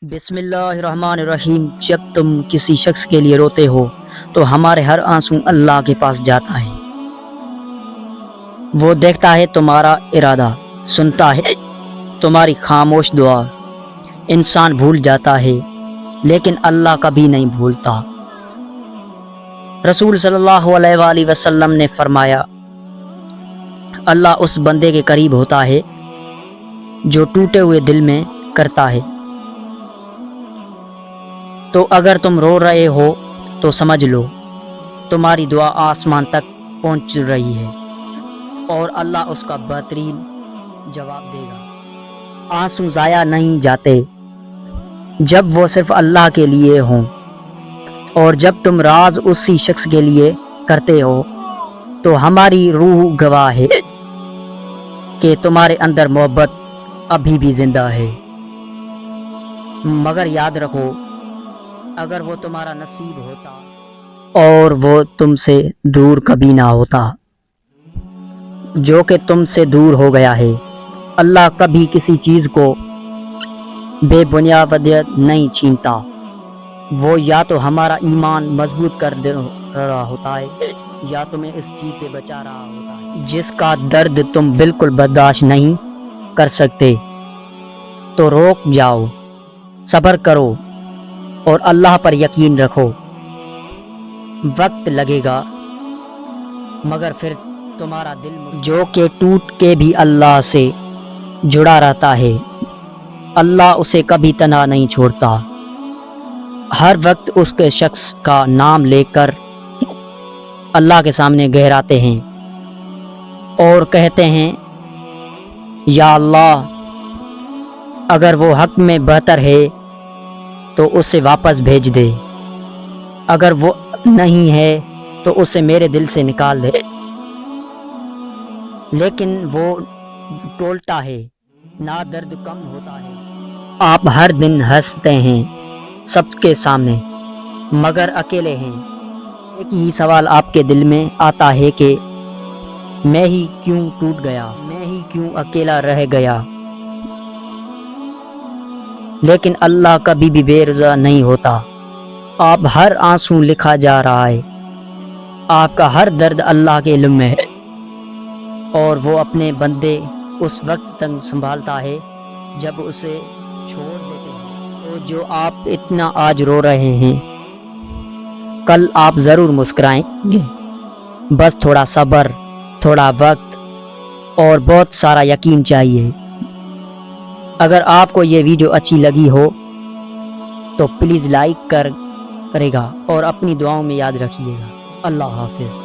بسم اللہ الرحمن الرحیم۔ جب تم کسی شخص کے لیے روتے ہو تو ہمارے ہر آنسو اللہ کے پاس جاتا ہے۔ وہ دیکھتا ہے تمہارا ارادہ، سنتا ہے تمہاری خاموش دعا۔ انسان بھول جاتا ہے لیکن اللہ کبھی نہیں بھولتا۔ رسول صلی اللہ علیہ وآلہ وسلم نے فرمایا، اللہ اس بندے کے قریب ہوتا ہے جو ٹوٹے ہوئے دل میں کرتا ہے۔ تو اگر تم رو رہے ہو تو سمجھ لو تمہاری دعا آسمان تک پہنچ رہی ہے اور اللہ اس کا بہترین جواب دے گا۔ آنسو ضائع نہیں جاتے جب وہ صرف اللہ کے لیے ہوں، اور جب تم راز اسی شخص کے لیے کرتے ہو تو ہماری روح گواہ ہے کہ تمہارے اندر محبت ابھی بھی زندہ ہے۔ مگر یاد رکھو، اگر وہ تمہارا نصیب ہوتا اور وہ تم سے دور کبھی نہ ہوتا، جو کہ تم سے دور ہو گیا ہے۔ اللہ کبھی کسی چیز کو بے بنیاد نہیں چھینتا، وہ یا تو ہمارا ایمان مضبوط کر رہا ہوتا ہے یا تمہیں اس چیز سے بچا رہا ہوتا ہے جس کا درد تم بالکل برداشت نہیں کر سکتے۔ تو روک جاؤ، صبر کرو اور اللہ پر یقین رکھو۔ وقت لگے گا مگر پھر تمہارا دل جو کہ ٹوٹ کے بھی اللہ سے جڑا رہتا ہے، اللہ اسے کبھی تنہا نہیں چھوڑتا۔ ہر وقت اس کے شخص کا نام لے کر اللہ کے سامنے گہراتے ہیں اور کہتے ہیں، یا اللہ، اگر وہ حق میں بہتر ہے تو اسے واپس بھیج دے، اگر وہ نہیں ہے تو اسے میرے دل سے نکال دے۔ لیکن وہ ٹولتا ہے نہ درد کم ہوتا ہے۔ آپ ہر دن ہنستے ہیں سب کے سامنے مگر اکیلے ہیں۔ ایک ہی سوال آپ کے دل میں آتا ہے کہ میں ہی کیوں ٹوٹ گیا، میں ہی کیوں اکیلا رہ گیا۔ لیکن اللہ کبھی بھی بے رضا نہیں ہوتا۔ آپ ہر آنسو لکھا جا رہا ہے، آپ کا ہر درد اللہ کے علم میں ہے، اور وہ اپنے بندے اس وقت تک سنبھالتا ہے جب اسے چھوڑ دیتے ہیں۔ تو جو آپ اتنا آج رو رہے ہیں، کل آپ ضرور مسکرائیں گے۔ بس تھوڑا صبر، تھوڑا وقت اور بہت سارا یقین چاہیے۔ اگر آپ کو یہ ویڈیو اچھی لگی ہو تو پلیز لائک کرے گا اور اپنی دعاؤں میں یاد رکھیے گا۔ اللہ حافظ۔